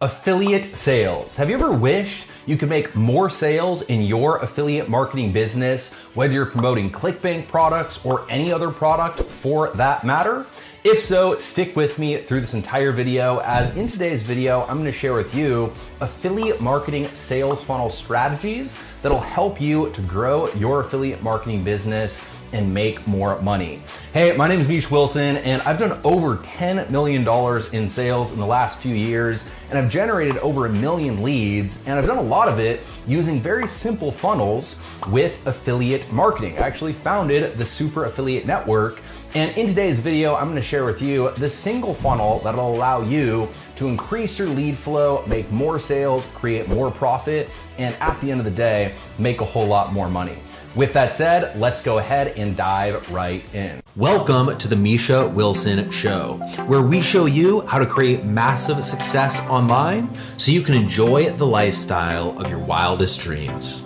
Affiliate sales. Have you ever wished you could make more sales in your affiliate marketing business, whether you're promoting Clickbank products or any other product for that matter? If so, stick with me through this entire video, as in today's video, I'm gonna share with you affiliate marketing sales funnel strategies that'll help you to grow your affiliate marketing business and make more money. Hey, my name is Misha Wilson, and I've done over $10 million in sales in the last few years, and I've generated over 1 million leads, and I've done a lot of it using very simple funnels with affiliate marketing. I actually founded the Super Affiliate Network, and in today's video, I'm gonna share with you the single funnel that'll allow you to increase your lead flow, make more sales, create more profit, and at the end of the day, make a whole lot more money. With that said, let's go ahead and dive right in. Welcome to the Misha Wilson Show, where we show you how to create massive success online so you can enjoy the lifestyle of your wildest dreams.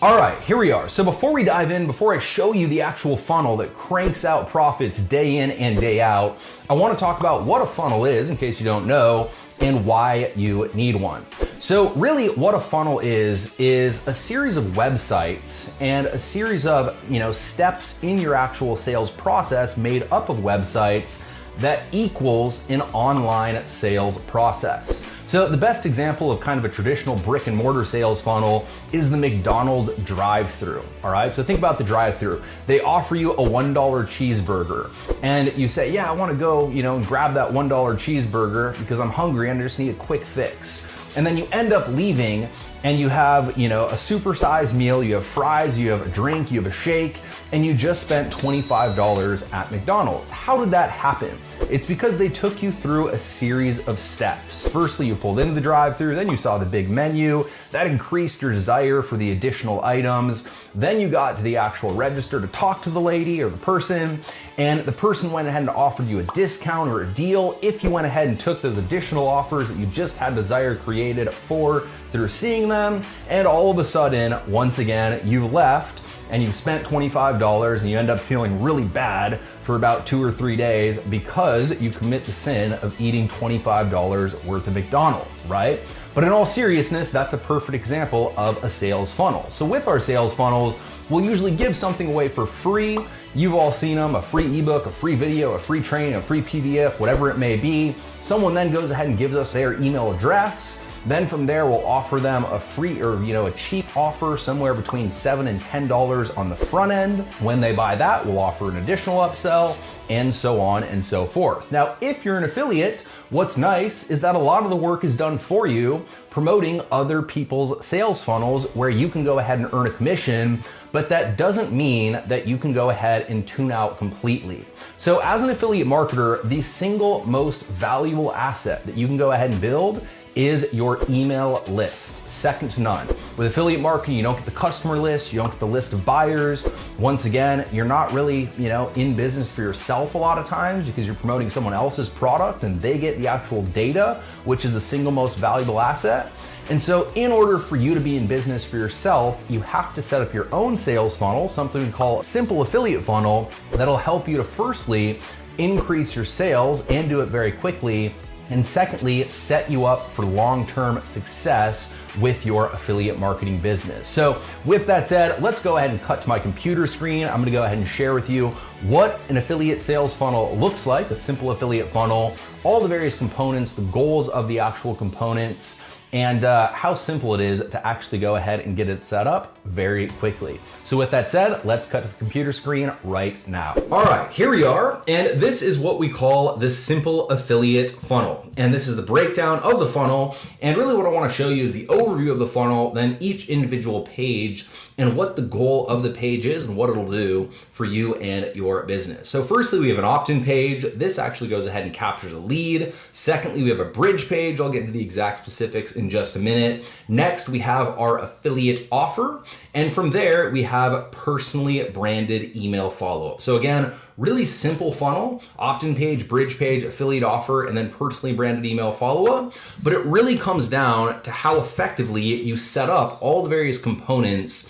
All right, here we are. So before we dive in, before I show you the actual funnel that cranks out profits day in and day out, I want to talk about what a funnel is, in case you don't know, and why you need one. So really what a funnel is a series of websites and a series of, steps in your actual sales process made up of websites that equals an online sales process. So the best example of kind of a traditional brick and mortar sales funnel is the McDonald's drive-thru, all right? So think about the drive-thru. They offer you a $1 cheeseburger, and you say, yeah, I wanna go, and grab that $1 cheeseburger because I'm hungry and I just need a quick fix. And then you end up leaving and you have, a supersized meal, you have fries, you have a drink, you have a shake, and you just spent $25 at McDonald's. How did that happen? It's because they took you through a series of steps. Firstly, you pulled into the drive-thru, then you saw the big menu, that increased your desire for the additional items. Then you got to the actual register to talk to the lady or the person, and the person went ahead and offered you a discount or a deal if you went ahead and took those additional offers that you just had desire created for through seeing them, and all of a sudden, once again, you left and you've spent $25 and you end up feeling really bad for about 2 or 3 days because you commit the sin of eating $25 worth of McDonald's, right? But in all seriousness, that's a perfect example of a sales funnel. So with our sales funnels, we'll usually give something away for free. You've all seen them, a free ebook, a free video, a free training, a free PDF, whatever it may be. Someone then goes ahead and gives us their email address. Then from there, we'll offer them a free or a cheap offer somewhere between $7 and $10 on the front end. When they buy that, we'll offer an additional upsell, and so on and so forth. Now, if you're an affiliate, what's nice is that a lot of the work is done for you, promoting other people's sales funnels where you can go ahead and earn a commission, but that doesn't mean that you can go ahead and tune out completely. So as an affiliate marketer, the single most valuable asset that you can go ahead and build is your email list, second to none. With affiliate marketing, you don't get the customer list, you don't get the list of buyers. Once again, you're not really, in business for yourself a lot of times because you're promoting someone else's product and they get the actual data, which is the single most valuable asset. And so in order for you to be in business for yourself, you have to set up your own sales funnel, something we call a simple affiliate funnel, that'll help you to firstly increase your sales and do it very quickly, and secondly, set you up for long-term success with your affiliate marketing business. So with that said, let's go ahead and cut to my computer screen. I'm gonna go ahead and share with you what an affiliate sales funnel looks like, a simple affiliate funnel, all the various components, the goals of the actual components, and how simple it is to actually go ahead and get it set up very quickly. So with that said, let's cut to the computer screen right now. All right, here we are, and this is what we call the simple affiliate funnel. And this is the breakdown of the funnel, and really what I wanna show you is the overview of the funnel, then each individual page, and what the goal of the page is and what it'll do for you and your business. So firstly, we have an opt-in page. This actually goes ahead and captures a lead. Secondly, we have a bridge page. I'll get into the exact specifics in just a minute. Next, we have our affiliate offer. And from there, we have personally branded email follow-up. So again, really simple funnel, opt-in page, bridge page, affiliate offer, and then personally branded email follow-up. But it really comes down to how effectively you set up all the various components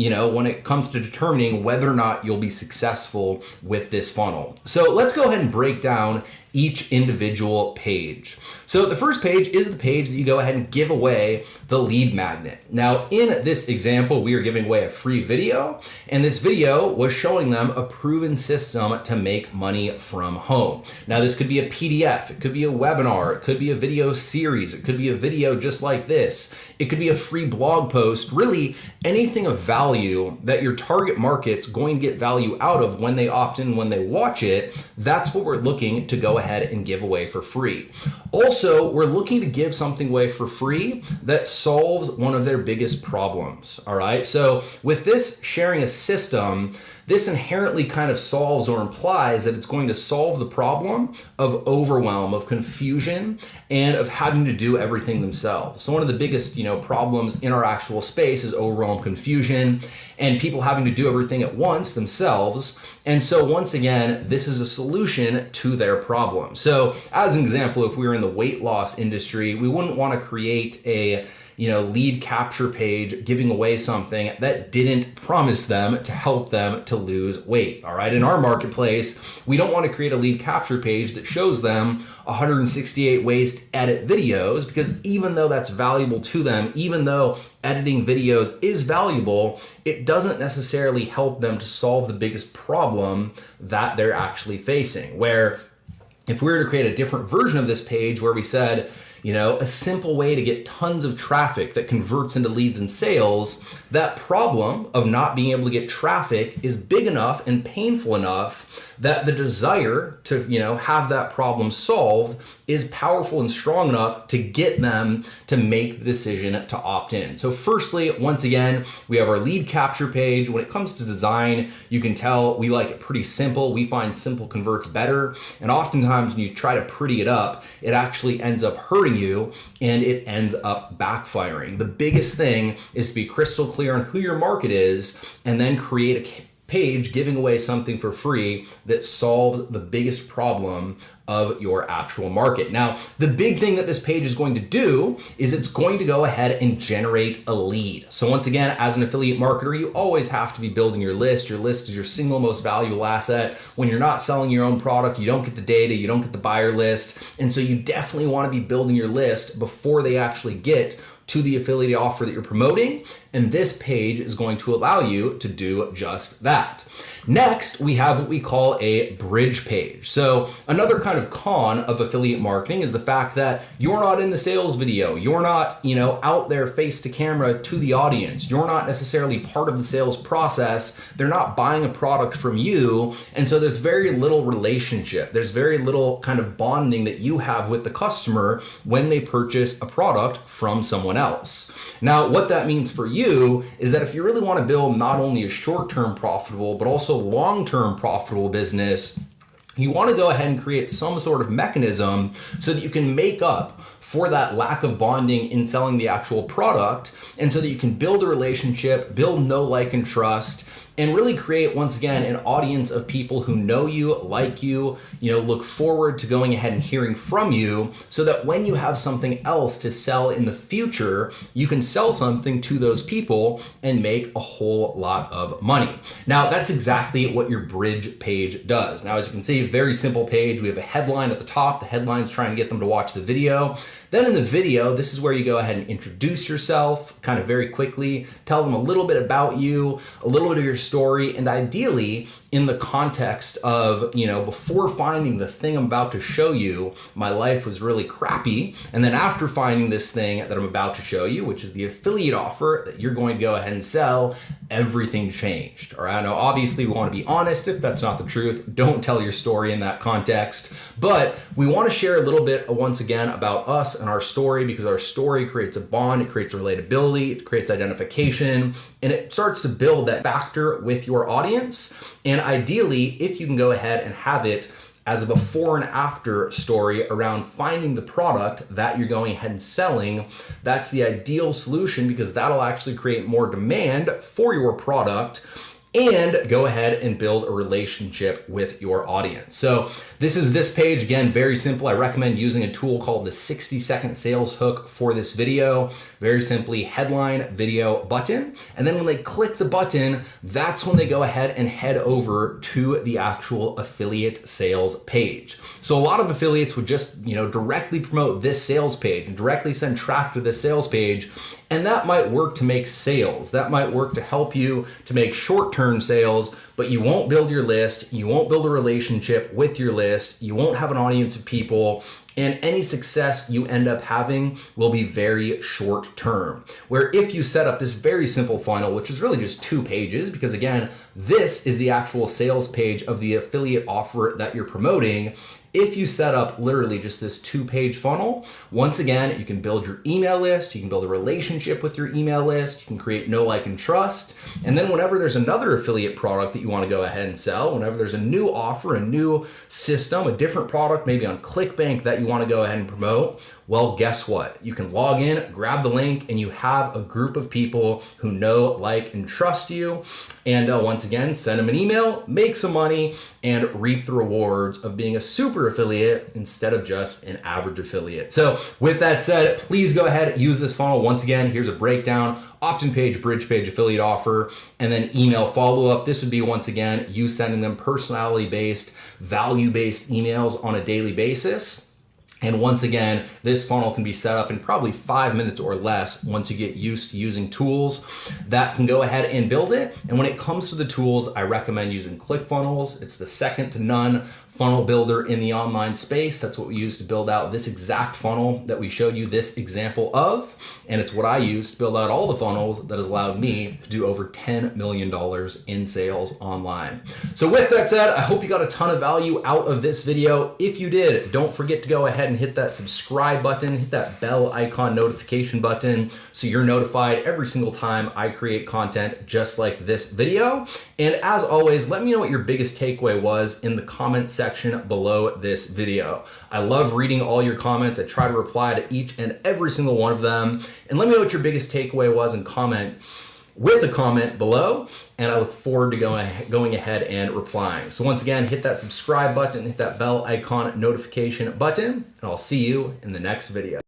when it comes to determining whether or not you'll be successful with this funnel. So let's go ahead and break down each individual page. So the first page is the page that you go ahead and give away the lead magnet. Now in this example, we are giving away a free video, and this video was showing them a proven system to make money from home. Now this could be a PDF, it could be a webinar, it could be a video series, it could be a video just like this, it could be a free blog post, really anything of value that your target market's going to get value out of when they opt in, when they watch it. That's what we're looking to go ahead and give away for free. Also, we're looking to give something away for free that solves one of their biggest problems. All right. So with this sharing a system, this inherently kind of solves or implies that it's going to solve the problem of overwhelm, of confusion, and of having to do everything themselves. So one of the biggest, problems in our actual space is overwhelm, confusion, and people having to do everything at once themselves. And so once again, this is a solution to their problem. So as an example, if we were in the weight loss industry, we wouldn't want to create a lead capture page giving away something that didn't promise them to help them to lose weight. All right. In our marketplace, we don't want to create a lead capture page that shows them 168 ways to edit videos, because even though that's valuable to them, even though editing videos is valuable, it doesn't necessarily help them to solve the biggest problem that they're actually facing. Where if we were to create a different version of this page where we said, a simple way to get tons of traffic that converts into leads and sales, that problem of not being able to get traffic is big enough and painful enough that the desire to, have that problem solved is powerful and strong enough to get them to make the decision to opt in. So firstly, once again, we have our lead capture page. When it comes to design, you can tell we like it pretty simple. We find simple converts better. And oftentimes when you try to pretty it up, it actually ends up hurting you and it ends up backfiring. The biggest thing is to be crystal clear on who your market is and then create a page giving away something for free that solves the biggest problem of your actual market. Now, the big thing that this page is going to do is it's going to go ahead and generate a lead. So once again, as an affiliate marketer, you always have to be building your list. Your list is your single most valuable asset. When you're not selling your own product, you don't get the data, you don't get the buyer list. And so you definitely want to be building your list before they actually get to the affiliate offer that you're promoting. And this page is going to allow you to do just that. Next, we have what we call a bridge page. So another kind of con of affiliate marketing is the fact that you're not in the sales video. You're not, out there face to camera to the audience. You're not necessarily part of the sales process. They're not buying a product from you. And so there's very little relationship. There's very little kind of bonding that you have with the customer when they purchase a product from someone else. Now, what that means for you is that if you really want to build not only a short-term profitable, but also long-term profitable business, you want to go ahead and create some sort of mechanism so that you can make up for that lack of bonding in selling the actual product, and so that you can build a relationship, build know, like, and trust, and really create, once again, an audience of people who know you, like you, look forward to going ahead and hearing from you, so that when you have something else to sell in the future, you can sell something to those people and make a whole lot of money. Now, that's exactly what your bridge page does. Now, as you can see, a very simple page. We have a headline at the top. The headline is trying to get them to watch the video. Then in the video, this is where you go ahead and introduce yourself kind of very quickly, tell them a little bit about you, a little bit of your story, and ideally in the context of, before finding the thing I'm about to show you, my life was really crappy. And then after finding this thing that I'm about to show you, which is the affiliate offer that you're going to go ahead and sell, everything changed. All right. Now, obviously, we want to be honest. If that's not the truth, don't tell your story in that context. But we want to share a little bit, once again, about us and our story, because our story creates a bond, it creates relatability, it creates identification, and it starts to build that factor with your audience. And ideally, if you can go ahead and have it as a before and after story around finding the product that you're going ahead and selling, that's the ideal solution, because that'll actually create more demand for your product. and go ahead and build a relationship with your audience. So this is this page. Again, very simple. I recommend using a tool called the 60-second sales hook for this video. Very simply, headline, video, button. And then when they click the button, that's when they go ahead and head over to the actual affiliate sales page. So a lot of affiliates would just, directly promote this sales page and directly send traffic to this sales page. And that might work to make sales. That might work to help you to make short-term sales, but you won't build your list. You won't build a relationship with your list. You won't have an audience of people. And any success you end up having will be very short term. Where if you set up this very simple funnel, which is really just 2 pages, because again, this is the actual sales page of the affiliate offer that you're promoting. If you set up literally just this 2-page funnel, once again, you can build your email list, you can build a relationship with your email list, you can create know, like, and trust. And then whenever there's another affiliate product that you want to go ahead and sell, whenever there's a new offer, a new system, a different product, maybe on Clickbank that you want to go ahead and promote, well, guess what? You can log in, grab the link, and you have a group of people who know, like, and trust you. And once again, send them an email, make some money, and reap the rewards of being a super affiliate instead of just an average affiliate. So with that said, please go ahead and use this funnel. Once again, here's a breakdown: opt-in page, bridge page, affiliate offer, and then email follow-up. This would be, once again, you sending them personality-based, value-based emails on a daily basis. And once again, this funnel can be set up in probably 5 minutes or less once you get used to using tools that can go ahead and build it. And when it comes to the tools, I recommend using ClickFunnels. It's the second to none funnel builder in the online space. That's what we use to build out this exact funnel that we showed you this example of. And it's what I use to build out all the funnels that has allowed me to do over $10 million in sales online. So with that said, I hope you got a ton of value out of this video. If you did, don't forget to go ahead and hit that subscribe button, hit that bell icon notification button so you're notified every single time I create content just like this video. And as always, let me know what your biggest takeaway was in the comment section below this video. I love reading all your comments. I try to reply to each and every single one of them. And let me know what your biggest takeaway was and comment with a comment below. And I look forward to going ahead and replying. So once again, hit that subscribe button, hit that bell icon notification button, and I'll see you in the next video.